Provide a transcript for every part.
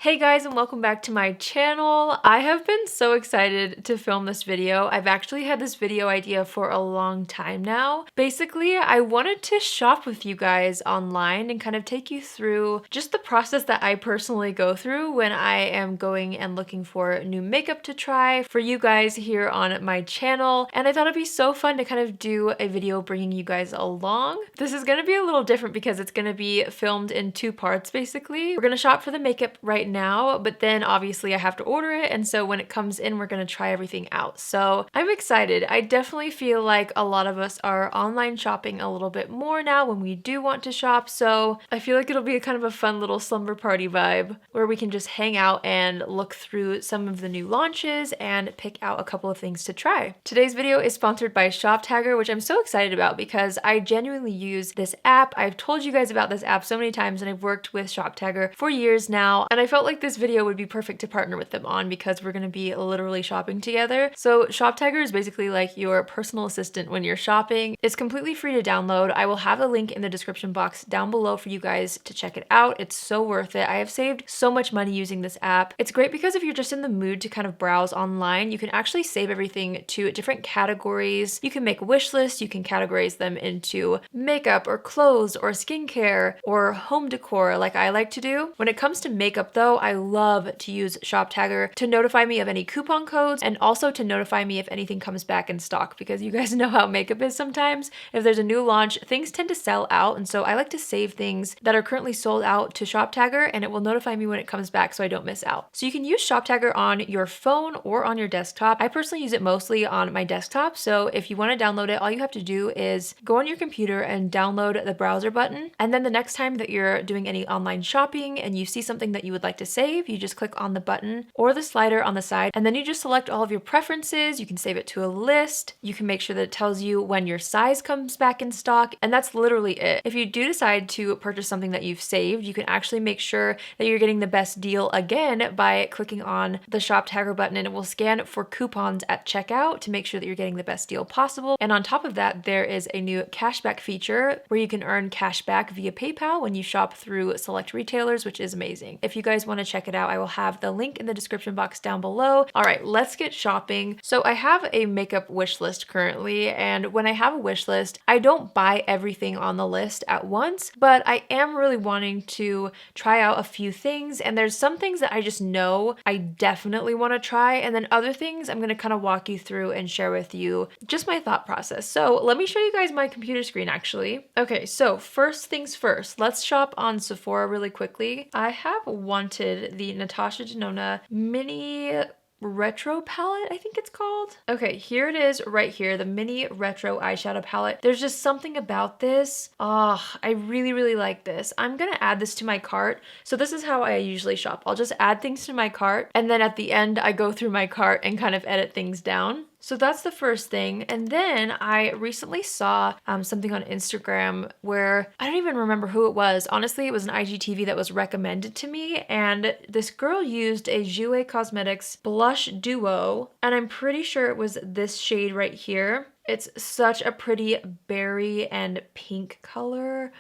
Hey guys, and welcome back to my channel. I have been so excited to film this video. I've actually had this video idea for a long time now. Basically, I wanted to shop with you guys online and kind of take you through just the process that I personally go through when I am going and looking for new makeup to try for you guys here on my channel. And I thought it'd be so fun to kind of do a video bringing you guys along. This is going to be a little different because it's going to be filmed in two parts basically. We're going to shop for the makeup right now, but then obviously I have to order it, and so when it comes in we're going to try everything out. So I'm excited. I definitely feel like a lot of us are online shopping a little bit more now when we do want to shop, so I feel like it'll be a kind of a fun little slumber party vibe where we can just hang out and look through some of the new launches and pick out a couple of things to try. Today's video is sponsored by ShopTagger, which I'm so excited about because I genuinely use this app. I've told you guys about this app so many times, and I've worked with ShopTagger for years now, and I felt like this video would be perfect to partner with them on because we're going to be literally shopping together. So ShopTagger is basically like your personal assistant when you're shopping. It's completely free to download. I will have a link in the description box down below for you guys to check it out. It's so worth it. I have saved so much money using this app. It's great because if you're just in the mood to kind of browse online, you can actually save everything to different categories. You can make wish lists, you can categorize them into makeup or clothes or skincare or home decor like I like to do. When it comes to makeup though, I love to use ShopTagger to notify me of any coupon codes and also to notify me if anything comes back in stock, because you guys know how makeup is sometimes. If there's a new launch, things tend to sell out, and so I like to save things that are currently sold out to ShopTagger, and it will notify me when it comes back so I don't miss out. So you can use ShopTagger on your phone or on your desktop. I personally use it mostly on my desktop, so if you want to download it, all you have to do is go on your computer and download the browser button, and then the next time that you're doing any online shopping and you see something that you would like to save, you just click on the button or the slider on the side, and then you just select all of your preferences. You can save it to a list. You can make sure that it tells you when your size comes back in stock, and that's literally it. If you do decide to purchase something that you've saved, you can actually make sure that you're getting the best deal again by clicking on the ShopTagger button, and it will scan for coupons at checkout to make sure that you're getting the best deal possible. And on top of that, there is a new cashback feature where you can earn cashback via PayPal when you shop through select retailers, which is amazing. If you guys want to check it out, I will have the link in the description box down below. All right, let's get shopping. So I have a makeup wish list currently, and when I have a wish list, I don't buy everything on the list at once, but I am really wanting to try out a few things, and there's some things that I just know I definitely want to try, and then other things I'm going to kind of walk you through and share with you just my thought process. So let me show you guys my computer screen actually. Okay, so first things first, let's shop on Sephora really quickly. I have wanted the Natasha Denona mini retro palette, I think it's called. Okay, here it is right here, the mini retro eyeshadow palette. There's just something about this. Oh, I really like this. I'm gonna add this to my cart. So this is how I usually shop. I'll just add things to my cart, and then at the end I go through my cart and kind of edit things down. So that's the first thing. And then I recently saw something on Instagram where I don't even remember who it was. Honestly, it was an IGTV that was recommended to me. And this girl used a Jouer Cosmetics blush duo. And I'm pretty sure it was this shade right here. It's such a pretty berry and pink color.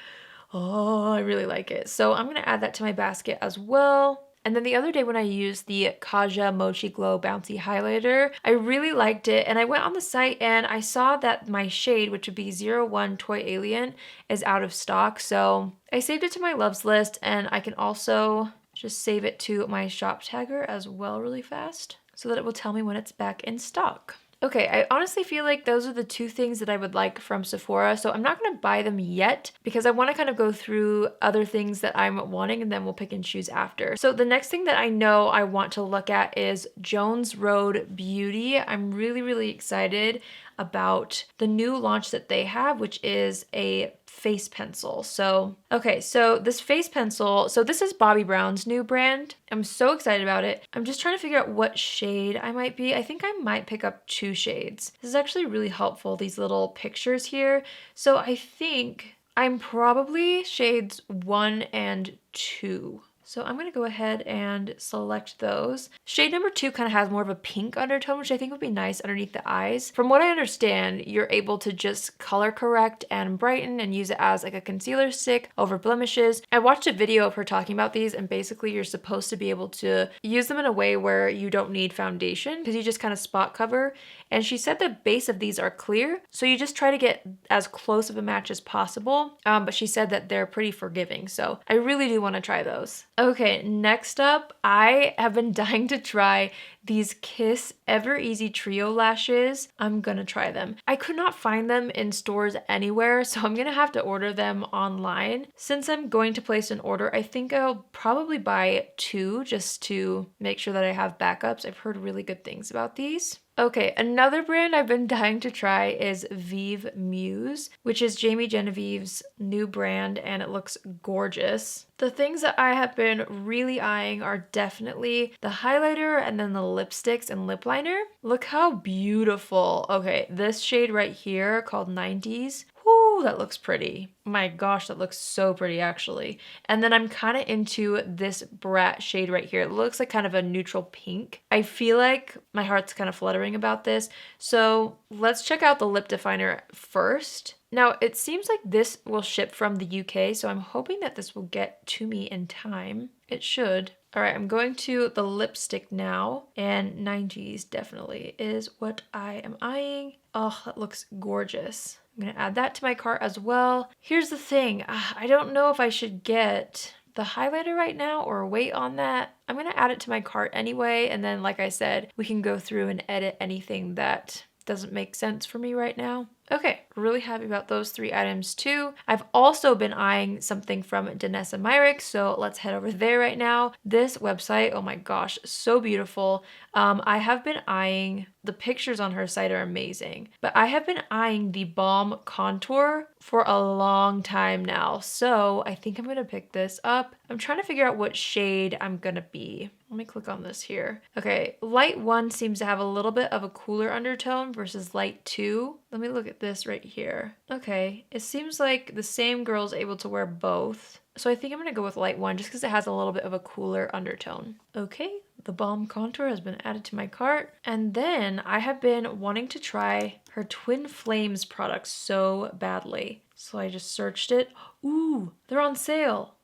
Oh, I really like it. So I'm going to add that to my basket as well. And then the other day when I used the Kaja Mochi Glow Bouncy Highlighter, I really liked it. And I went on the site and I saw that my shade, which would be 01 Toy Alien, is out of stock. So I saved it to my loves list, and I can also just save it to my ShopTagger as well really fast so that it will tell me when it's back in stock. Okay, I honestly feel like those are the two things that I would like from Sephora, so I'm not going to buy them yet because I want to kind of go through other things that I'm wanting, and then we'll pick and choose after. So the next thing that I know I want to look at is Jones Road Beauty. I'm really excited about the new launch that they have, which is a face pencil. So, okay, so this face pencil, so this is Bobbi Brown's new brand. I'm so excited about it. I'm just trying to figure out what shade I might be. I think I might pick up 2 shades. This is actually really helpful, these little pictures here. So I think I'm probably shades 1 and 2. So I'm going to go ahead and select those. Shade number 2 kind of has more of a pink undertone, which I think would be nice underneath the eyes. From what I understand, you're able to just color correct and brighten and use it as like a concealer stick over blemishes. I watched a video of her talking about these, and basically you're supposed to be able to use them in a way where you don't need foundation because you just kind of spot cover. And she said the base of these are clear, so you just try to get as close of a match as possible. But she said that they're pretty forgiving, so I really do want to try those. Okay, next up, I have been dying to try these Kiss Ever Easy Trio lashes. I'm gonna try them. I could not find them in stores anywhere, so I'm gonna have to order them online. Since I'm going to place an order, I think I'll probably buy 2 just to make sure that I have backups. I've heard really good things about these. Okay, another brand I've been dying to try is Vive Muse, which is Jamie Genevieve's new brand, and it looks gorgeous. The things that I have been really eyeing are definitely the highlighter and then the lipsticks and lip liner. Look how beautiful. Okay, this shade right here called 90s. Whoo, that looks pretty. My gosh, that looks so pretty actually. And then I'm kind of into this Brat shade right here. It looks like kind of a neutral pink. I feel like my heart's kind of fluttering about this. So let's check out the lip definer first. Now, it seems like this will ship from the UK, so I'm hoping that this will get to me in time. It should. All right, I'm going to the lipstick now, and 90s definitely is what I am eyeing. Oh, that looks gorgeous. I'm gonna add that to my cart as well. Here's the thing, I don't know if I should get the highlighter right now or wait on that. I'm gonna add it to my cart anyway, and then like I said, we can go through and edit anything that doesn't make sense for me right now. Okay, really happy about those 3 items too. I've also been eyeing something from Danessa Myricks, so let's head over there right now. This website, oh my gosh, so beautiful. I have been eyeing, the pictures on her site are amazing, but I have been eyeing the Balm Contour for a long time now, so I think I'm gonna pick this up. I'm trying to figure out what shade I'm gonna be. Let me click on this here. Okay, light 1 seems to have a little bit of a cooler undertone versus light 2. Let me look at this right here. Okay, it seems like the same girl is able to wear both. So I think I'm gonna go with light 1 just because it has a little bit of a cooler undertone. Okay, the Balm Contour has been added to my cart. And then I have been wanting to try her Twin Flames products so badly. So I just searched it. Ooh, they're on sale.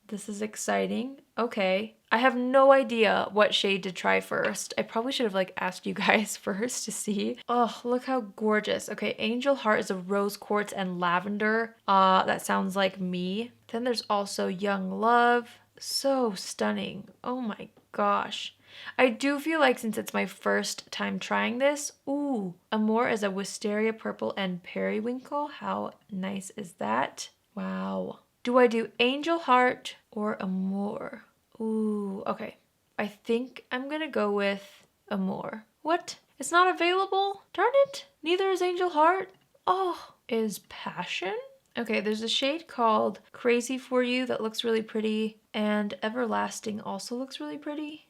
This is exciting. Okay. I have no idea what shade to try first. I probably should have like asked you guys first to see. Oh, look how gorgeous. Okay, Angel Heart is a rose quartz and lavender. That sounds like me. Then there's also Young Love. So stunning. Oh my gosh. I do feel like since it's my first time trying this, ooh, Amore is a wisteria purple and periwinkle. How nice is that? Wow. Do I do Angel Heart or Amore? Ooh, okay. I think I'm gonna go with Amore. What? It's not available? Darn it. Neither is Angel Heart. Oh, is Passion? Okay, there's a shade called Crazy For You that looks really pretty, and Everlasting also looks really pretty.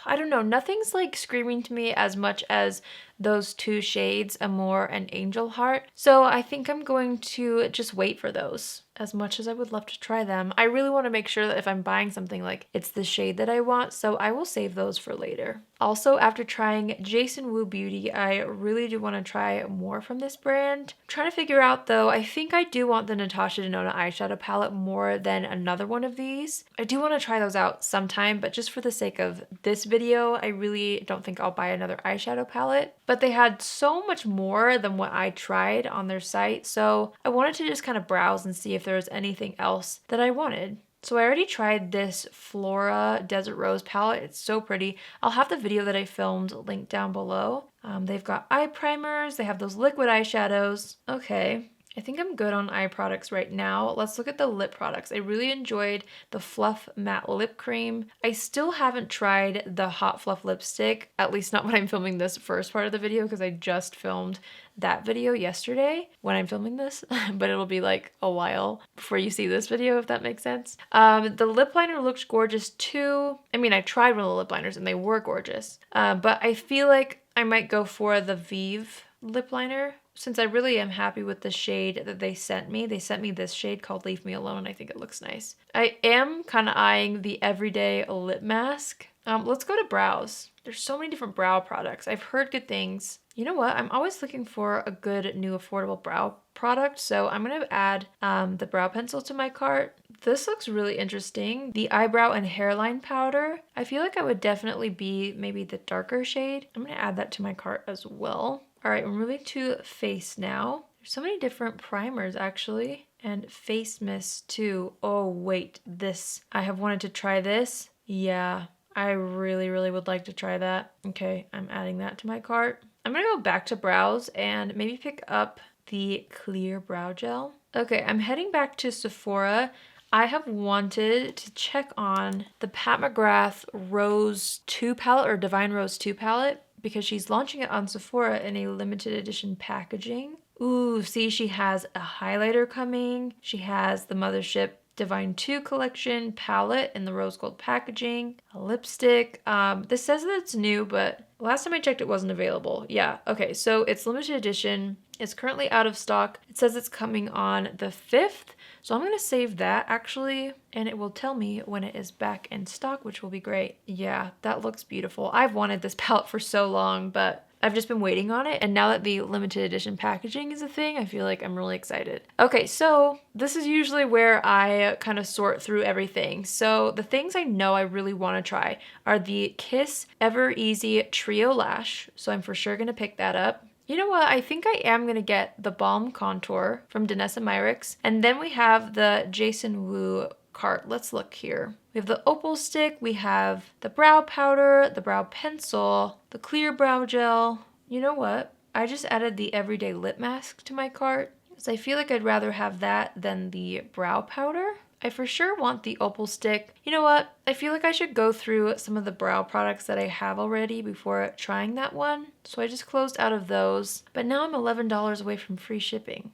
I don't know, nothing's like screaming to me as much as those 2 shades, Amore and Angel Heart. So I think I'm going to just wait for those. As much as I would love to try them, I really want to make sure that if I'm buying something, like it's the shade that I want, so I will save those for later. Also, after trying Jason Wu Beauty, I really do want to try more from this brand. I'm trying to figure out though, I think I do want the Natasha Denona eyeshadow palette more than another one of these. I do want to try those out sometime, but just for the sake of this video, I really don't think I'll buy another eyeshadow palette. But they had so much more than what I tried on their site, so I wanted to just kind of browse and see if there was anything else that I wanted. So I already tried this Flora Desert Rose palette. It's so pretty. I'll have the video that I filmed linked down below. They've got eye primers. They have those liquid eyeshadows. Okay. I think I'm good on eye products right now. Let's look at the lip products. I really enjoyed the Fluff Matte Lip Cream. I still haven't tried the Hot Fluff Lipstick, at least not when I'm filming this first part of the video because I just filmed that video yesterday when I'm filming this, but it'll be like a while before you see this video, if that makes sense. The lip liner looks gorgeous too. I mean, I tried one of the lip liners and they were gorgeous, but I feel like I might go for the Vive lip liner. since I really am happy with the shade that they sent me this shade called Leave Me Alone. I think it looks nice. I am kind of eyeing the Everyday Lip Mask. Let's go to brows. There's so many different brow products. I've heard good things. You know what? I'm always looking for a good new affordable brow product, so I'm gonna add the brow pencil to my cart. This looks really interesting. The eyebrow and hairline powder. I feel like I would definitely be maybe the darker shade. I'm gonna add that to my cart as well. All right, we're moving to face now. There's so many different primers actually, and face mist too. Oh wait, this. I have wanted to try this. Yeah, I really would like to try that. Okay, I'm adding that to my cart. I'm gonna go back to brows and maybe pick up the clear brow gel. Okay, I'm heading back to Sephora. I have wanted to check on the Pat McGrath Rose 2 palette or Divine Rose 2 palette because she's launching it on Sephora in a limited edition packaging. Ooh, see, she has a highlighter coming. She has the Mothership Divine 2 collection palette in the rose gold packaging, a lipstick. This says that it's new, but last time I checked it wasn't available. Yeah, okay, so it's limited edition. It's currently out of stock. It says it's coming on the 5th, so I'm gonna save that actually, and it will tell me when it is back in stock, which will be great. Yeah, that looks beautiful. I've wanted this palette for so long, but I've just been waiting on it, and now that the limited edition packaging is a thing, I feel like I'm really excited. Okay, so this is usually where I kind of sort through everything. So the things I know I really want to try are the Kiss Ever Easy Trio Lash, so I'm for sure gonna pick that up. You know what? I think I am going to get the Balm Contour from Danessa Myricks. And then we have the Jason Wu cart. Let's look here. We have the Opal Stick. We have the brow powder, the brow pencil, the clear brow gel. You know what? I just added the Everyday Lip Mask to my cart because I feel like I'd rather have that than the brow powder. I for sure want the Opal Stick. You know what? I feel like I should go through some of the brow products that I have already before trying that one. So I just closed out of those. But now I'm $11 away from free shipping.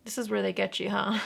This is where they get you, huh?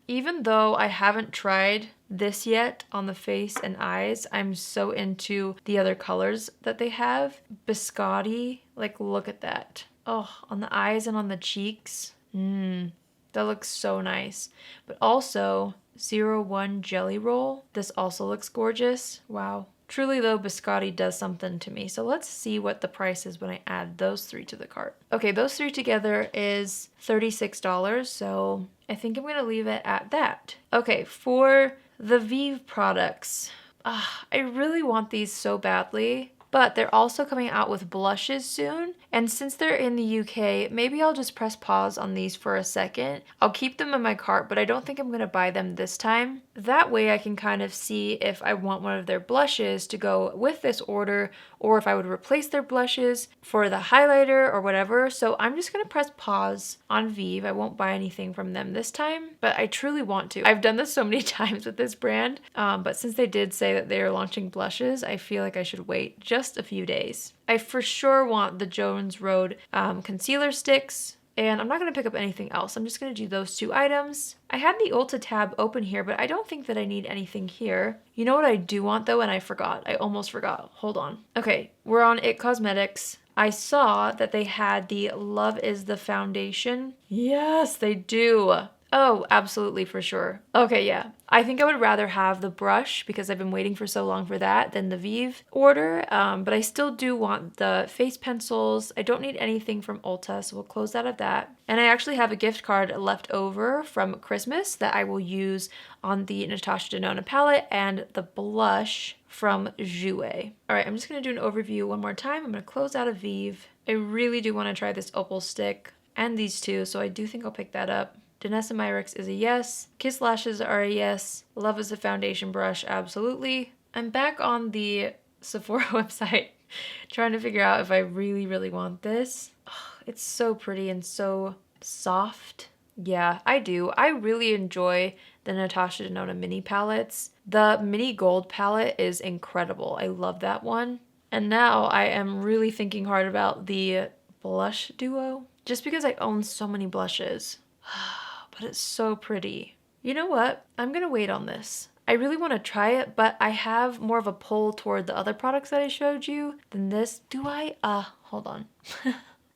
Even though I haven't tried this yet on the face and eyes, I'm so into the other colors that they have. Biscotti, like look at that. Oh, on the eyes and on the cheeks. That looks so nice. But also 01 Jelly Roll. This also looks gorgeous. Wow. Truly though, Biscotti does something to me. So let's see what the price is when I add those three to the cart. Okay, those three together is $36. So I think I'm gonna leave it at that. Okay, for the Vive products. I really want these so badly. But they're also coming out with blushes soon. And since they're in the UK, maybe I'll just press pause on these for a second. I'll keep them in my cart, but I don't think I'm gonna buy them this time. That way I can kind of see if I want one of their blushes to go with this order or if I would replace their blushes for the highlighter or whatever. So I'm just gonna press pause on Vive. I won't buy anything from them this time, but I truly want to. I've done this so many times with this brand, but since they did say that they are launching blushes, I feel like I should wait just a few days. I for sure want the Jones Road concealer sticks, and I'm not going to pick up anything else. I'm just going to do those two items. I had the Ulta tab open here, but I don't think that I need anything here. You know what I do want though, and I forgot. I almost forgot. Hold on. Okay, we're on IT Cosmetics. I saw that they had the Love is the Foundation. Yes, they do. Oh, absolutely, for sure. Okay, yeah. I think I would rather have the brush because I've been waiting for so long for that than the Vive order, but I still do want the face pencils. I don't need anything from Ulta, so we'll close out of that. And I actually have a gift card left over from Christmas that I will use on the Natasha Denona palette and the blush from Jouer. All right, I'm just gonna do an overview one more time. I'm gonna close out of Vive. I really do wanna try this Opal stick and these two, so I do think I'll pick that up. Danessa Myricks is a yes. Kiss Lashes are a yes. Love is a foundation brush, absolutely. I'm back on the Sephora website trying to figure out if I really want this. Oh, it's so pretty and so soft. Yeah, I do. I really enjoy the Natasha Denona mini palettes. The mini gold palette is incredible. I love that one. And now I am really thinking hard about the blush duo just because I own so many blushes. But it's so pretty. You know what? I'm gonna wait on this. I really want to try it, but I have more of a pull toward the other products that I showed you than this. Do I? Hold on.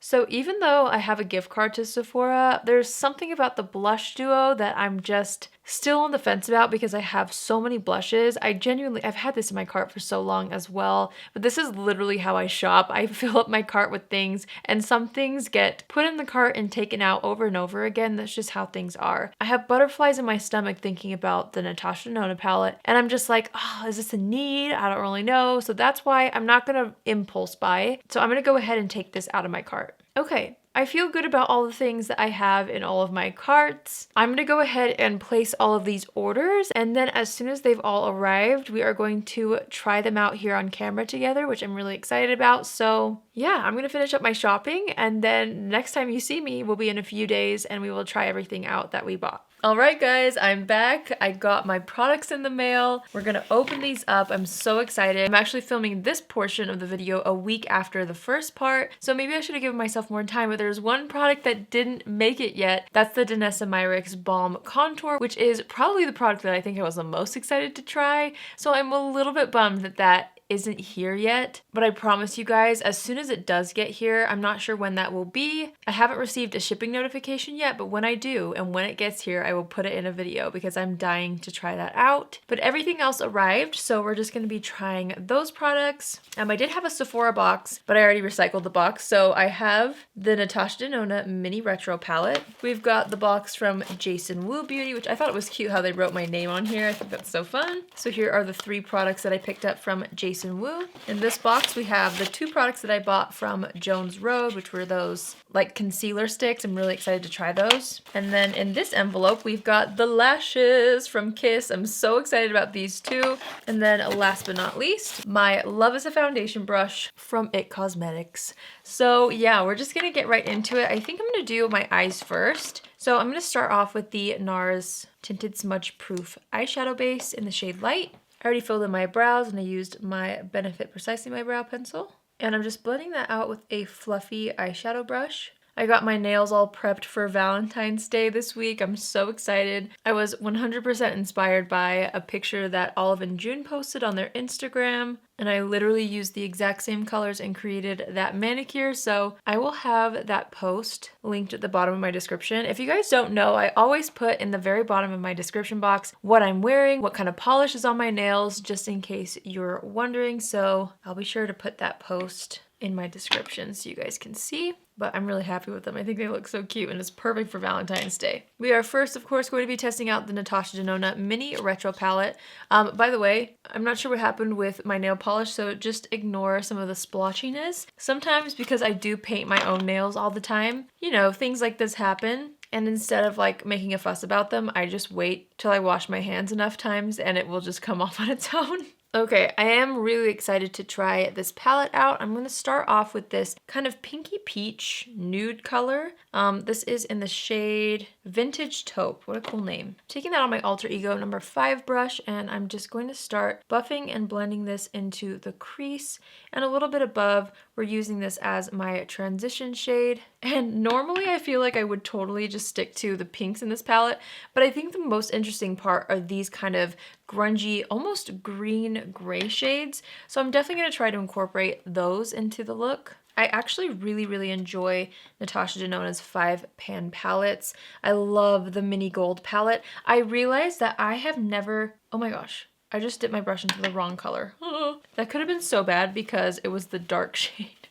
So even though I have a gift card to Sephora, there's something about the blush duo that I'm just still on the fence about because I have so many blushes. I've had this in my cart for so long as well, but this is literally how I shop. I fill up my cart with things and some things get put in the cart and taken out over and over again. That's just how things are. I have butterflies in my stomach thinking about the Natasha Denona palette and I'm just like, oh, is this a need? I don't really know. So that's why I'm not gonna impulse buy. So I'm gonna go ahead and take this out of my cart. Okay, I feel good about all the things that I have in all of my carts. I'm gonna go ahead and place all of these orders, and then as soon as they've all arrived, we are going to try them out here on camera together, which I'm really excited about. So yeah, I'm gonna finish up my shopping, and then next time you see me will be in a few days, and we will try everything out that we bought. All right, guys, I'm back. I got my products in the mail. We're gonna open these up. I'm so excited. I'm actually filming this portion of the video a week after the first part, so maybe I should have given myself more time, but there's one product that didn't make it yet. That's the Danessa Myricks Balm Contour, which is probably the product that I think I was the most excited to try, so I'm a little bit bummed that that isn't here yet, but I promise you guys, as soon as it does get here, I'm not sure when that will be. I haven't received a shipping notification yet, but when I do, and when it gets here, I will put it in a video because I'm dying to try that out. But everything else arrived, so we're just gonna be trying those products. I did have a Sephora box, but I already recycled the box, so I have the Natasha Denona Mini Retro Palette. We've got the box from Jason Wu Beauty, which I thought it was cute how they wrote my name on here. I think that's so fun. So here are the 3 products that I picked up from Jason Wu. In this box, we have the 2 products that I bought from Jones Road, which were those like concealer sticks. I'm really excited to try those. And then in this envelope, we've got the lashes from Kiss. I'm so excited about these 2. And then last but not least, my Love is a Foundation brush from IT Cosmetics. So yeah, we're just gonna get right into it. I think I'm gonna do my eyes first. So I'm gonna start off with the NARS Tinted Smudge Proof eyeshadow base in the shade Light. I already filled in my brows and I used my Benefit Precisely My Brow Pencil. And I'm just blending that out with a fluffy eyeshadow brush. I got my nails all prepped for Valentine's Day this week. I'm so excited. I was 100% inspired by a picture that Olive and June posted on their Instagram, and I literally used the exact same colors and created that manicure, so I will have that post linked at the bottom of my description. If you guys don't know, I always put in the very bottom of my description box what I'm wearing, what kind of polish is on my nails, just in case you're wondering, so I'll be sure to put that post in my description so you guys can see. But I'm really happy with them. I think they look so cute and it's perfect for Valentine's Day. We are first, of course, going to be testing out the Natasha Denona Mini Retro Palette. By the way, I'm not sure what happened with my nail polish, so just ignore some of the splotchiness. Sometimes because I do paint my own nails all the time, you know, things like this happen. And instead of like making a fuss about them, I just wait till I wash my hands enough times and it will just come off on its own. Okay, I am really excited to try this palette out. I'm going to start off with this kind of pinky peach nude color. This is in the shade Vintage Taupe. What a cool name. Taking that on my Alter Ego number 5 brush, and I'm just going to start buffing and blending this into the crease. And a little bit above, we're using this as my transition shade. And normally I feel like I would totally just stick to the pinks in this palette, but I think the most interesting part are these kind of grungy, almost green gray shades. So I'm definitely gonna try to incorporate those into the look. I actually really enjoy Natasha Denona's 5-pan palettes. I love the mini gold palette. I realized that I have never, oh my gosh, I just dipped my brush into the wrong color. That could have been so bad because it was the dark shade.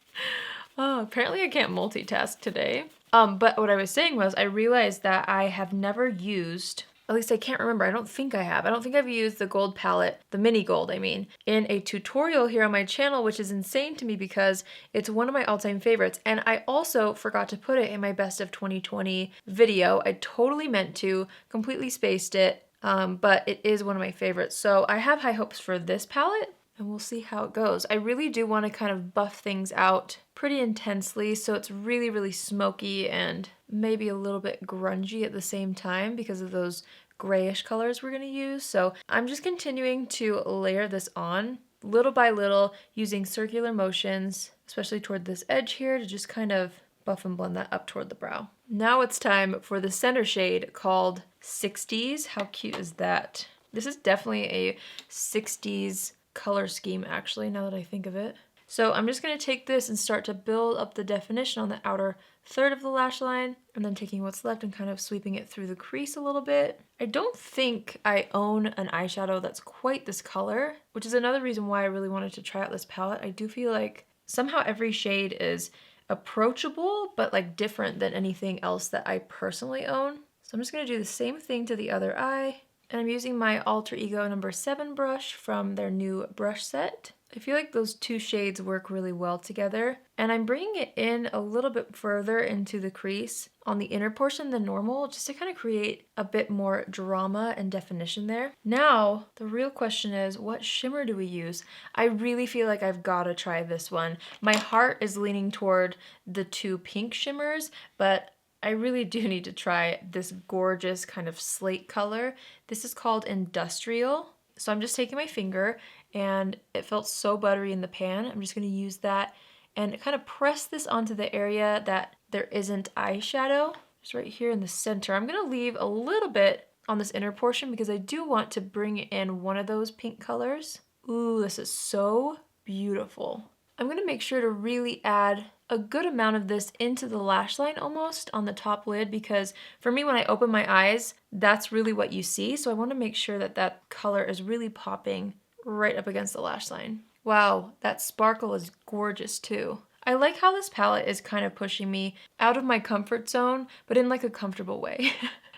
Oh, apparently I can't multitask today. But what I was saying was I realized that I have never used, at least I can't remember, I don't think I have. I don't think I've used the gold palette, the mini gold I mean, in a tutorial here on my channel, which is insane to me because it's one of my all-time favorites. And I also forgot to put it in my best of 2020 video. I totally meant to, completely spaced it, but it is one of my favorites. So I have high hopes for this palette. And we'll see how it goes. I really do want to kind of buff things out pretty intensely so it's really smoky and maybe a little bit grungy at the same time because of those grayish colors we're going to use. So I'm just continuing to layer this on little by little using circular motions, especially toward this edge here, to just kind of buff and blend that up toward the brow. Now it's time for the center shade called 60s. How cute is that? This is definitely a 60s color scheme actually, now that I think of it. So I'm just going to take this and start to build up the definition on the outer third of the lash line, and then taking what's left and kind of sweeping it through the crease a little bit. I don't think I own an eyeshadow that's quite this color, which is another reason why I really wanted to try out this palette. I do feel like somehow every shade is approachable, but like different than anything else that I personally own. So I'm just going to do the same thing to the other eye. And I'm using my Alter Ego number 7 brush from their new brush set. I feel like those two shades work really well together. And I'm bringing it in a little bit further into the crease on the inner portion than normal, just to kind of create a bit more drama and definition there. Now, the real question is, what shimmer do we use? I really feel like I've got to try this one. My heart is leaning toward the two pink shimmers, but I really do need to try this gorgeous kind of slate color. This is called Industrial. So I'm just taking my finger, and it felt so buttery in the pan. I'm just going to use that and kind of press this onto the area that there isn't eyeshadow, just right here in the center. I'm going to leave a little bit on this inner portion because I do want to bring in one of those pink colors. Ooh, this is so beautiful. I'm going to make sure to really add a good amount of this into the lash line almost on the top lid, because for me, when I open my eyes, that's really what you see. So I want to make sure that that color is really popping right up against the lash line. Wow, that sparkle is gorgeous too. I like how this palette is kind of pushing me out of my comfort zone, but in like a comfortable way.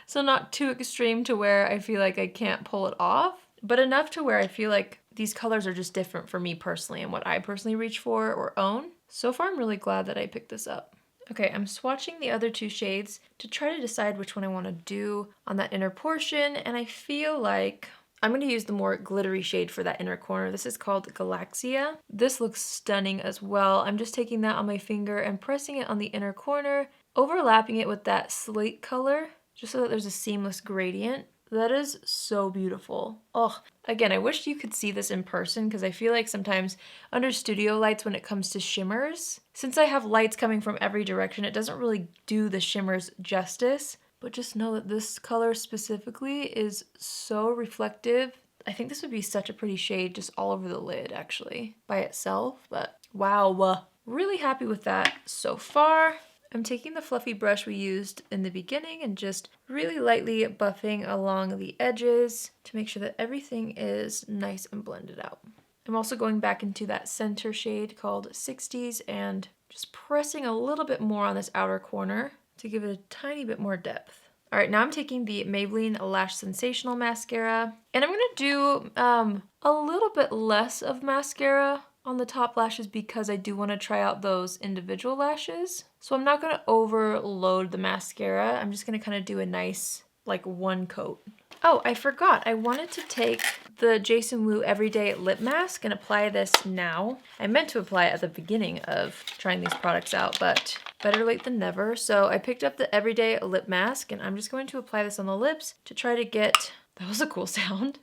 So not too extreme to where I feel like I can't pull it off, but enough to where I feel like these colors are just different for me personally and what I personally reach for or own. So far, I'm really glad that I picked this up. Okay, I'm swatching the other two shades to try to decide which one I want to do on that inner portion, and I feel like I'm going to use the more glittery shade for that inner corner. This is called Galaxia. This looks stunning as well. I'm just taking that on my finger and pressing it on the inner corner, overlapping it with that slate color, just so that there's a seamless gradient. That is so beautiful. Oh, again, I wish you could see this in person, because I feel like sometimes under studio lights when it comes to shimmers, since I have lights coming from every direction, it doesn't really do the shimmers justice. But just know that this color specifically is so reflective. I think this would be such a pretty shade just all over the lid actually by itself, but wow, really happy with that so far. I'm taking the fluffy brush we used in the beginning and just really lightly buffing along the edges to make sure that everything is nice and blended out. I'm also going back into that center shade called 60s and just pressing a little bit more on this outer corner to give it a tiny bit more depth. All right, now I'm taking the Maybelline Lash Sensational Mascara, and I'm gonna do a little bit less of mascara on the top lashes because I do want to try out those individual lashes. So I'm not going to overload the mascara. I'm just going to kind of do a nice like one coat. Oh, I forgot. I wanted to take the Jason Wu Everyday Lip Mask and apply this now. I meant to apply it at the beginning of trying these products out, but better late than never. So I picked up the Everyday Lip Mask and I'm just going to apply this on the lips to try to get, that was a cool sound.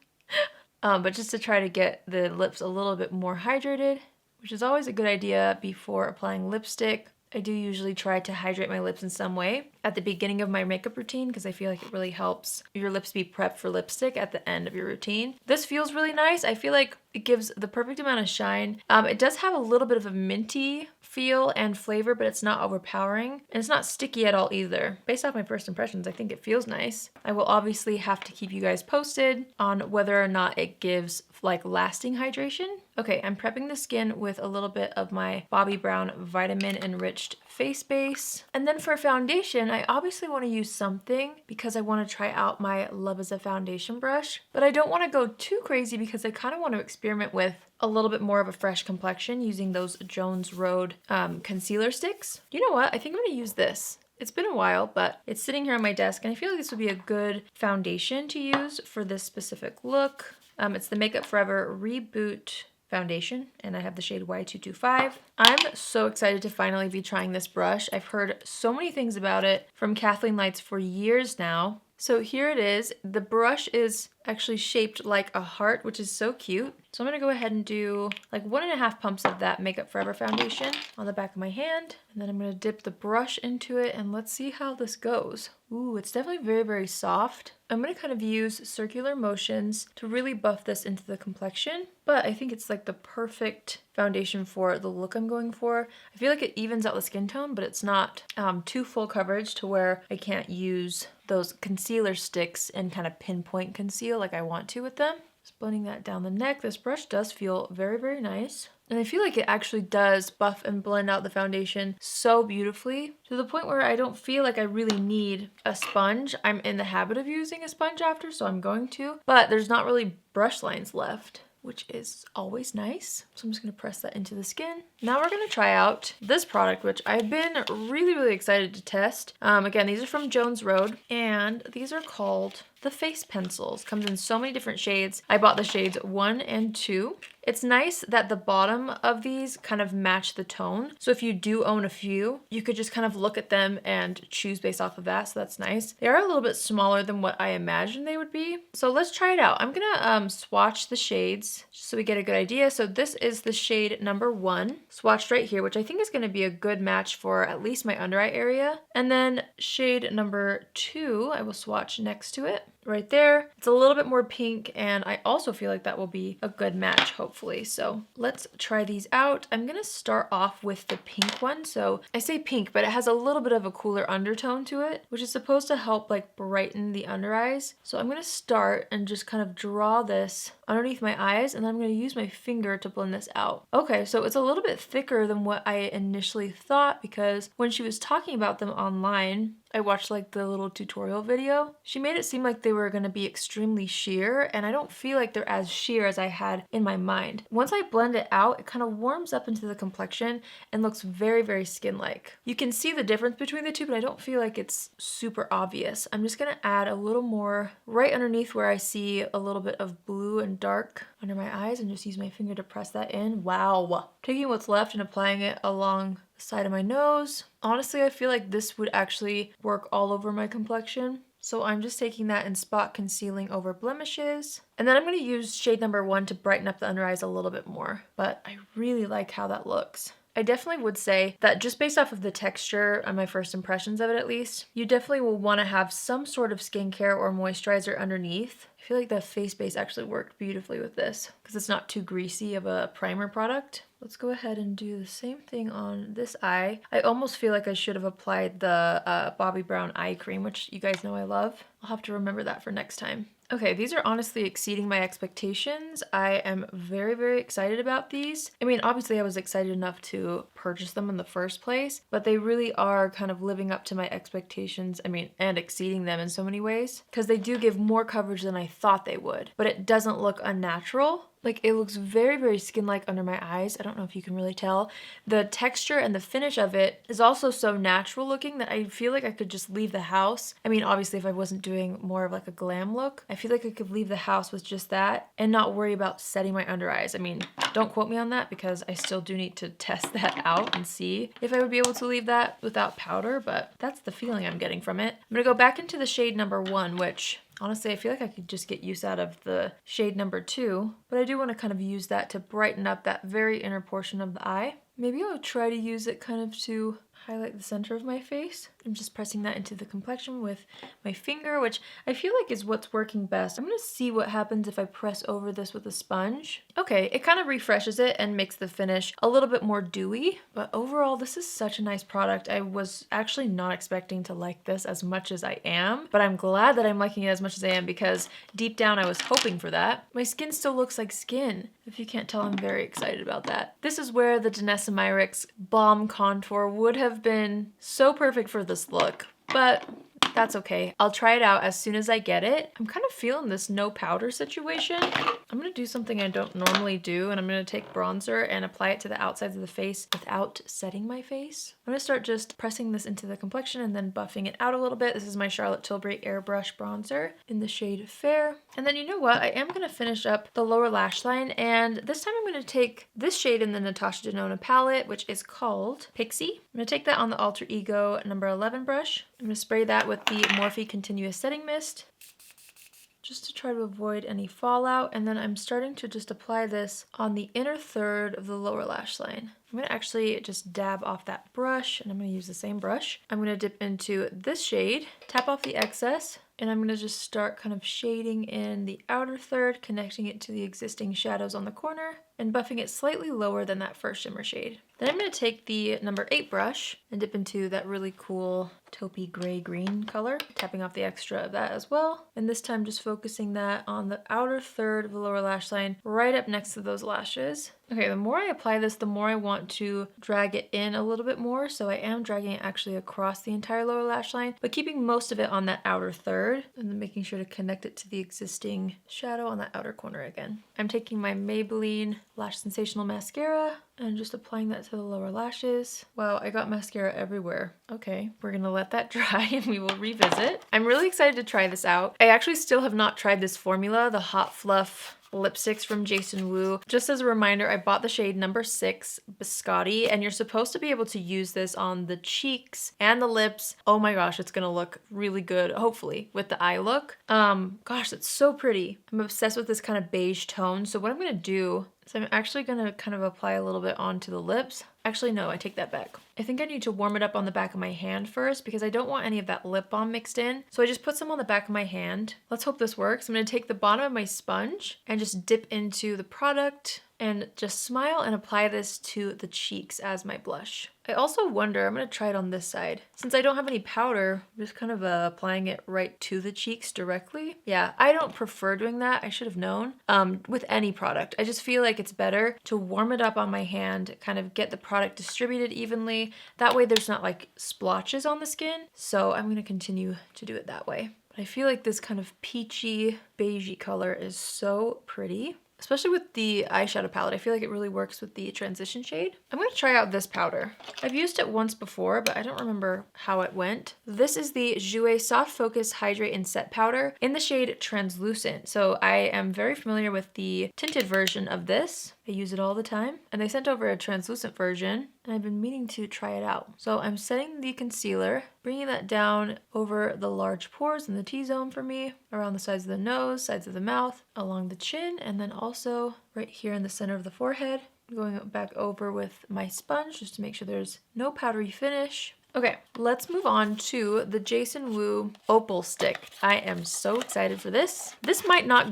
But just to try to get the lips a little bit more hydrated, which is always a good idea before applying lipstick. I do usually try to hydrate my lips in some way at the beginning of my makeup routine because I feel like it really helps your lips be prepped for lipstick at the end of your routine. This feels really nice. I feel like it gives the perfect amount of shine. It does have a little bit of a minty feel and flavor, but it's not overpowering and it's not sticky at all either. Based off my first impressions, I think it feels nice. I will obviously have to keep you guys posted on whether or not it gives like lasting hydration. Okay, I'm prepping the skin with a little bit of my Bobbi Brown Vitamin Enriched Face Base. And then for foundation, I obviously want to use something because I want to try out my Love is a Foundation brush, but I don't want to go too crazy because I kind of want to experiment with a little bit more of a fresh complexion using those Jones Road concealer sticks. You know what? I think I'm going to use this. It's been a while, but it's sitting here on my desk and I feel like this would be a good foundation to use for this specific look. It's the Makeup Forever Reboot foundation and I have the shade Y225. I'm so excited to finally be trying this brush. I've heard so many things about it from Kathleen Lights for years now. So here it is. The brush is actually shaped like a heart, which is so cute. So I'm going to go ahead and do like 1.5 pumps of that Makeup Forever foundation on the back of my hand. And then I'm going to dip the brush into it and let's see how this goes. Ooh, it's definitely very, very soft. I'm going to kind of use circular motions to really buff this into the complexion, but I think it's like the perfect foundation for the look I'm going for. I feel like it evens out the skin tone, but it's not too full coverage to where I can't use those concealer sticks and kind of pinpoint conceal like I want to with them. Just blending that down the neck. This brush does feel very, very nice. And I feel like it actually does buff and blend out the foundation so beautifully to the point where I don't feel like I really need a sponge. I'm in the habit of using a sponge after, so I'm going to, but there's not really brush lines left, which is always nice. So I'm just gonna press that into the skin. Now we're gonna try out this product, which I've been really, really excited to test. Again, these are from Jones Road, and these are called the face pencils. Comes in so many different shades. I bought the shades 1 and 2. It's nice that the bottom of these kind of match the tone. So if you do own a few, you could just kind of look at them and choose based off of that. So that's nice. They are a little bit smaller than what I imagined they would be. So let's try it out. I'm gonna swatch the shades just so we get a good idea. So this is the shade number 1, swatched right here, which I think is gonna be a good match for at least my under eye area. And then shade number 2, I will swatch next to it. Right there. It's a little bit more pink, and I also feel like that will be a good match, hopefully. So let's try these out. I'm gonna start off with the pink one. So I say pink, but it has a little bit of a cooler undertone to it, which is supposed to help like brighten the under eyes. So I'm gonna start and just kind of draw this underneath my eyes, and then I'm gonna use my finger to blend this out. Okay, so it's a little bit thicker than what I initially thought, because when she was talking about them online, I watched like the little tutorial video. She made it seem like they were gonna be extremely sheer, and I don't feel like they're as sheer as I had in my mind. Once I blend it out, it kind of warms up into the complexion and looks very, very skin-like. You can see the difference between the two, but I don't feel like it's super obvious. I'm just gonna add a little more right underneath where I see a little bit of blue and dark under my eyes, and just use my finger to press that in. Wow. Taking what's left and applying it along the side of my nose. Honestly, I feel like this would actually work all over my complexion. So I'm just taking that and spot concealing over blemishes. And then I'm going to use shade number 1 to brighten up the under eyes a little bit more. But I really like how that looks. I definitely would say that just based off of the texture and my first impressions of it at least, you definitely will want to have some sort of skincare or moisturizer underneath. I feel like the face base actually worked beautifully with this because it's not too greasy of a primer product. Let's go ahead and do the same thing on this eye. I almost feel like I should have applied the Bobbi Brown eye cream, which you guys know I love. I'll have to remember that for next time. Okay, these are honestly exceeding my expectations. I am very, very excited about these. I mean, obviously I was excited enough to purchase them in the first place, but they really are kind of living up to my expectations. I mean, and exceeding them in so many ways, because they do give more coverage than I thought they would, but it doesn't look unnatural. Like, it looks very, very skin-like under my eyes. I don't know if you can really tell. The texture and the finish of it is also so natural looking that I feel like I could just leave the house. I mean, obviously if I wasn't doing more of like a glam look, I feel like I could leave the house with just that and not worry about setting my under eyes. I mean, don't quote me on that because I still do need to test that out and see if I would be able to leave that without powder, but that's the feeling I'm getting from it. I'm gonna go back into the shade number 1, which honestly, I feel like I could just get use out of the shade number 2, but I do want to kind of use that to brighten up that very inner portion of the eye. Maybe I'll try to use it kind of to highlight the center of my face. I'm just pressing that into the complexion with my finger, which I feel like is what's working best. I'm gonna see what happens if I press over this with a sponge. Okay, it kind of refreshes it and makes the finish a little bit more dewy, but overall this is such a nice product. I was actually not expecting to like this as much as I am, but I'm glad that I'm liking it as much as I am because deep down I was hoping for that. My skin still looks like skin. If you can't tell, I'm very excited about that. This is where the Danessa Myricks Balm Contour would have been so perfect for this look, but that's okay. I'll try it out as soon as I get it. I'm kind of feeling this no powder situation. I'm gonna do something I don't normally do, and I'm gonna take bronzer and apply it to the outsides of the face without setting my face. I'm gonna start just pressing this into the complexion and then buffing it out a little bit. This is my Charlotte Tilbury Airbrush bronzer in the shade Fair. And then you know what? I am gonna finish up the lower lash line, and this time I'm gonna take this shade in the Natasha Denona palette, which is called Pixie. I'm gonna take that on the Alter Ego number 11 brush. I'm gonna spray that with the Morphe Continuous Setting Mist. just to try to avoid any fallout. And then I'm starting to just apply this on the inner third of the lower lash line. I'm going to actually just dab off that brush, and I'm going to use the same brush. I'm going to dip into this shade, tap off the excess, and I'm going to just start kind of shading in the outer third, connecting it to the existing shadows on the corner, and buffing it slightly lower than that first shimmer shade. Then I'm going to take the number 8 brush and dip into that really cool taupey gray-green color, tapping off the extra of that as well. And this time just focusing that on the outer third of the lower lash line, right up next to those lashes. Okay, the more I apply this, the more I want to drag it in a little bit more. So I am dragging it actually across the entire lower lash line, but keeping most of it on that outer third, and then making sure to connect it to the existing shadow on that outer corner again. I'm taking my Maybelline Lash Sensational Mascara and just applying that to the lower lashes. Wow, I got mascara everywhere. Okay, we're gonna let that dry and we will revisit. I'm really excited to try this out. I actually still have not tried this formula, the Hot Fluff lipsticks from Jason Wu. Just as a reminder, I bought the shade number 6 Biscotti, and you're supposed to be able to use this on the cheeks and the lips. Oh my gosh, it's gonna look really good, hopefully, with the eye look. Gosh, it's so pretty. I'm obsessed with this kind of beige tone. So what I'm gonna do is I'm actually gonna kind of apply a little bit onto the lips. Actually, no, I take that back. I think I need to warm it up on the back of my hand first because I don't want any of that lip balm mixed in. So I just put some on the back of my hand. Let's hope this works. I'm gonna take the bottom of my sponge and just dip into the product and just smile and apply this to the cheeks as my blush. I also wonder, I'm gonna try it on this side. Since I don't have any powder, I'm just kind of applying it right to the cheeks directly. Yeah, I don't prefer doing that. I should have known. With any product, I just feel like it's better to warm it up on my hand, kind of get the product distributed evenly. That way there's not like splotches on the skin. So I'm gonna continue to do it that way. But I feel like this kind of peachy, beigey color is so pretty. Especially with the eyeshadow palette, I feel like it really works with the transition shade. I'm gonna try out this powder. I've used it once before, but I don't remember how it went. This is the Jouer Soft Focus Hydrate and Set Powder in the shade Translucent. So I am very familiar with the tinted version of this. I use it all the time. And they sent over a translucent version, and I've been meaning to try it out. So I'm setting the concealer, bringing that down over the large pores in the T-zone for me, around the sides of the nose, sides of the mouth, along the chin, and then also right here in the center of the forehead. Going back over with my sponge just to make sure there's no powdery finish. Okay, let's move on to the Jason Wu Opal Stick. I am so excited for this. This might not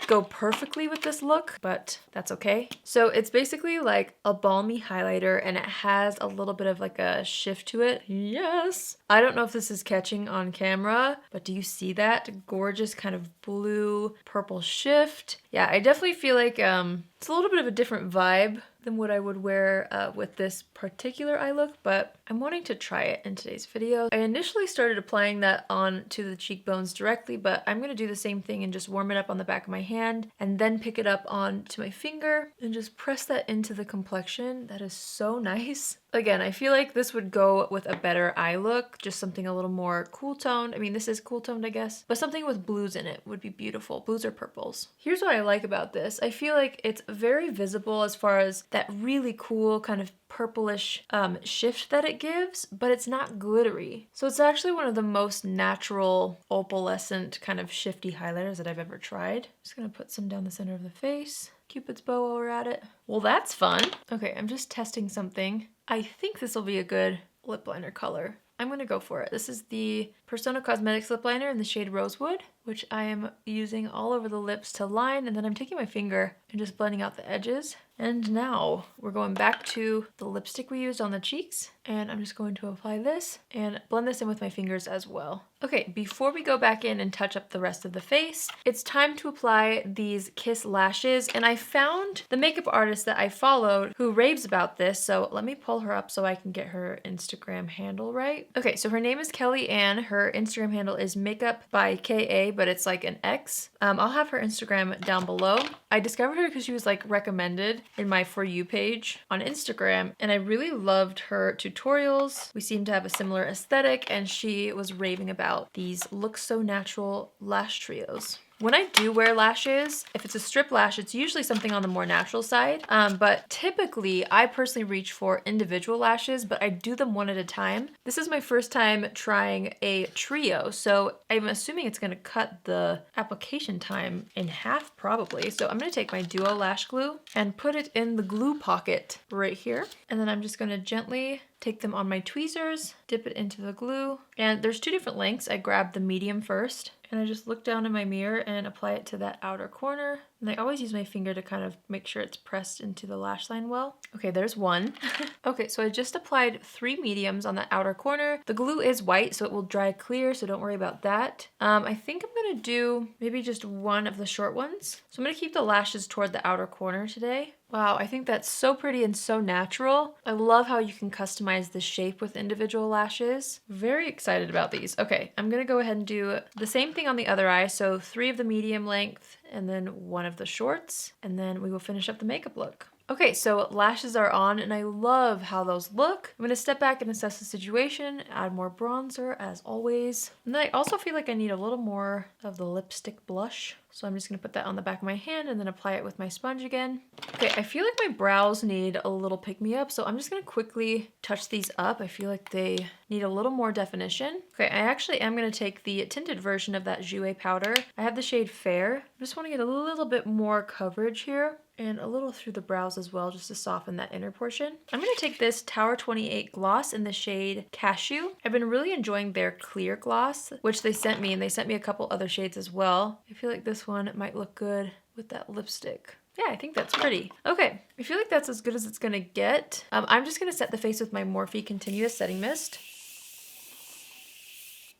go perfectly with this look, but that's okay. So it's basically like a balmy highlighter, and it has a little bit of like a shift to it. Yes! I don't know if this is catching on camera, but do you see that gorgeous kind of blue purple shift? Yeah, I definitely feel like it's a little bit of a different vibe than what I would wear with this particular eye look, but I'm wanting to try it in today's video. I initially started applying that onto the cheekbones directly, but I'm gonna do the same thing and just warm it up on the back of my hand and then pick it up onto my finger and just press that into the complexion. That is so nice. Again, I feel like this would go with a better eye look, just something a little more cool toned. I mean, this is cool toned, I guess, but something with blues in it would be beautiful. Blues or purples. Here's what I like about this. I feel like it's very visible as far as that really cool kind of purplish shift that it gives, but it's not glittery. So it's actually one of the most natural opalescent kind of shifty highlighters that I've ever tried. Just gonna put some down the center of the face. Cupid's bow while we're at it. Well, that's fun. Okay, I'm just testing something. I think this will be a good lip liner color. I'm gonna go for it. This is the Persona Cosmetics lip liner in the shade Rosewood, which I am using all over the lips to line, and then I'm taking my finger and just blending out the edges. And now we're going back to the lipstick we used on the cheeks, and I'm just going to apply this and blend this in with my fingers as well. Okay, before we go back in and touch up the rest of the face, it's time to apply these Kiss lashes, and I found the makeup artist that I followed who raves about this, so let me pull her up so I can get her Instagram handle right. Okay, so her name is Kelly Ann. Her Instagram handle is makeup by KA, but it's like an X. I'll have her Instagram down below. I discovered her because she was like recommended in my For You page on Instagram, and I really loved her tutorials. We seem to have a similar aesthetic, and she was raving about these Look So Natural lash trios. When I do wear lashes, if it's a strip lash, it's usually something on the more natural side. But typically, I personally reach for individual lashes, but I do them one at a time. This is my first time trying a trio, so I'm assuming it's gonna cut the application time in half probably. So I'm gonna take my Duo Lash Glue and put it in the glue pocket right here. And then I'm just gonna gently take them on my tweezers, dip it into the glue. And there's two different lengths. I grab the medium first and I just look down in my mirror and apply it to that outer corner. And I always use my finger to kind of make sure it's pressed into the lash line well. Okay, there's one. Okay, so I just applied 3 mediums on the outer corner. The glue is white, so it will dry clear, so don't worry about that. I think I'm gonna do maybe just one of the short ones. So I'm gonna keep the lashes toward the outer corner today. Wow, I think that's so pretty and so natural. I love how you can customize the shape with individual lashes. Very excited about these. Okay, I'm gonna go ahead and do the same thing on the other eye. So 3 of the medium length and then 1 of the shorts, and then we will finish up the makeup look. Okay, so lashes are on and I love how those look. I'm gonna step back and assess the situation, add more bronzer as always. And then I also feel like I need a little more of the lipstick blush. So I'm just gonna put that on the back of my hand and then apply it with my sponge again. Okay, I feel like my brows need a little pick-me-up, so I'm just gonna quickly touch these up. I feel like they need a little more definition. Okay, I actually am gonna take the tinted version of that Jouer powder. I have the shade Fair. I just wanna get a little bit more coverage here and a little through the brows as well, just to soften that inner portion. I'm gonna take this Tower 28 gloss in the shade Cashew. I've been really enjoying their clear gloss, which they sent me, and they sent me a couple other shades as well. I feel like this one might look good with that lipstick. Yeah, I think that's pretty. Okay, I feel like that's as good as it's gonna get. I'm just gonna set the face with my Morphe Continuous Setting Mist.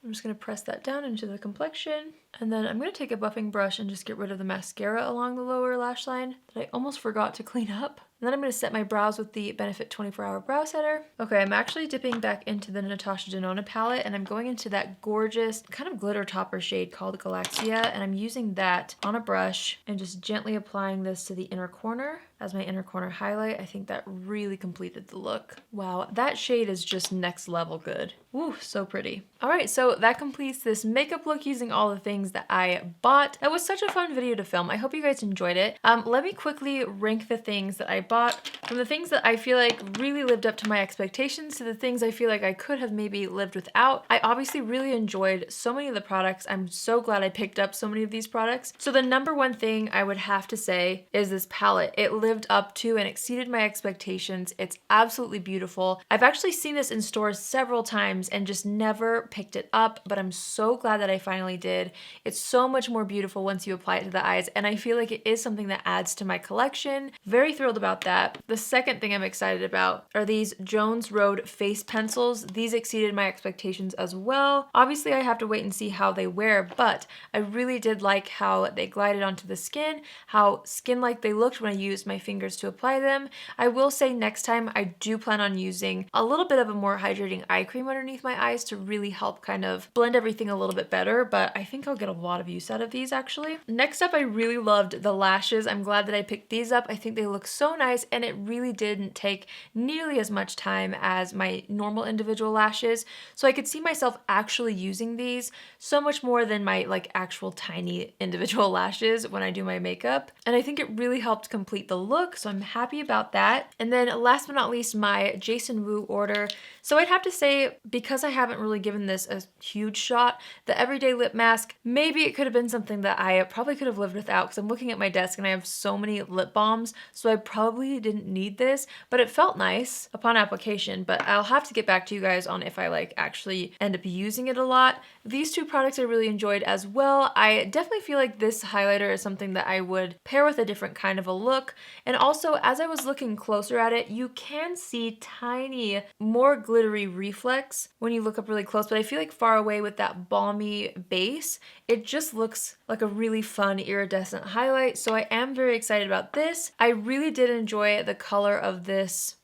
I'm just gonna press that down into the complexion. And then I'm gonna take a buffing brush and just get rid of the mascara along the lower lash line that I almost forgot to clean up. And then I'm gonna set my brows with the Benefit 24-Hour Brow Setter. Okay, I'm actually dipping back into the Natasha Denona palette and I'm going into that gorgeous kind of glitter topper shade called Galaxia, and I'm using that on a brush and just gently applying this to the inner corner as my inner corner highlight. I think that really completed the look. Wow, that shade is just next level good. Ooh, so pretty. All right, so that completes this makeup look using all the things that I bought. That was such a fun video to film. I hope you guys enjoyed it. Let me quickly rank the things that I bought from the things that I feel like really lived up to my expectations to the things I feel like I could have maybe lived without. I obviously really enjoyed so many of the products. I'm so glad I picked up so many of these products. So the number one thing I would have to say is this palette. It lived up to and exceeded my expectations. It's absolutely beautiful. I've actually seen this in stores several times and just never picked it up, but I'm so glad that I finally did. It's so much more beautiful once you apply it to the eyes, and I feel like it is something that adds to my collection. Very thrilled about that. The second thing I'm excited about are these Jones Road face pencils. These exceeded my expectations as well. Obviously, I have to wait and see how they wear, but I really did like how they glided onto the skin, how skin-like they looked when I used my fingers to apply them. I will say next time I do plan on using a little bit of a more hydrating eye cream underneath my eyes to really help kind of blend everything a little bit better, but I think I'll get a lot of use out of these actually. Next up, I really loved the lashes. I'm glad that I picked these up. I think they look so nice and it really didn't take nearly as much time as my normal individual lashes. So I could see myself actually using these so much more than my like actual tiny individual lashes when I do my makeup. And I think it really helped complete the look, so I'm happy about that. And then last but not least, my Jason Wu order. So I'd have to say, because I haven't really given this a huge shot, the Everyday Lip Mask, maybe it could have been something that I probably could have lived without, because I'm looking at my desk and I have so many lip balms, so I probably didn't need this, but it felt nice upon application. But I'll have to get back to you guys on if I like actually end up using it a lot. These two products I really enjoyed as well. I definitely feel like this highlighter is something that I would pair with a different kind of a look. And also, as I was looking closer at it, you can see tiny, more glittery reflex when you look up really close, but I feel like far away with that balmy base, it just looks like a really fun iridescent highlight. So I am very excited about this. I really did enjoy the color of this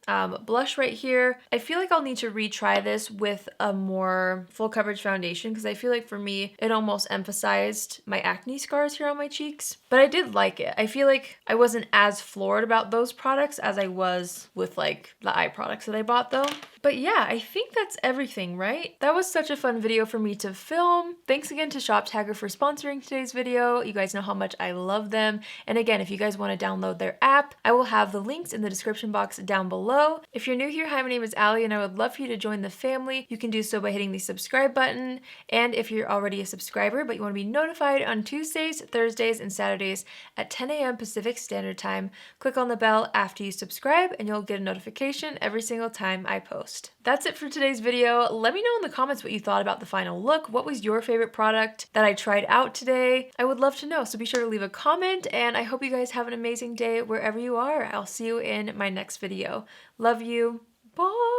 blush right here. I feel like I'll need to retry this with a more full coverage foundation because I feel like for me, it almost emphasized my acne scars here on my cheeks. But I did like it. I feel like I wasn't as floored about those products as I was with like the eye products that I bought though. But yeah, I think that's everything, right? That was such a fun video for me to film. Thanks again to ShopTagger for sponsoring today's video. You guys know how much I love them. And again, if you guys want to download their app, I will have the links in the description box down below. If you're new here, hi, my name is Allie, and I would love for you to join the family. You can do so by hitting the subscribe button. And if you're already a subscriber, but you want to be notified on Tuesdays, Thursdays, and Saturdays at 10 a.m. Pacific Standard Time, click on the bell after you subscribe, and you'll get a notification every single time I post. That's it for today's video. Let me know in the comments what you thought about the final look. What was your favorite product that I tried out today? I would love to know, so be sure to leave a comment, and I hope you guys have an amazing day wherever you are. I'll see you in my next video. Love you. Bye!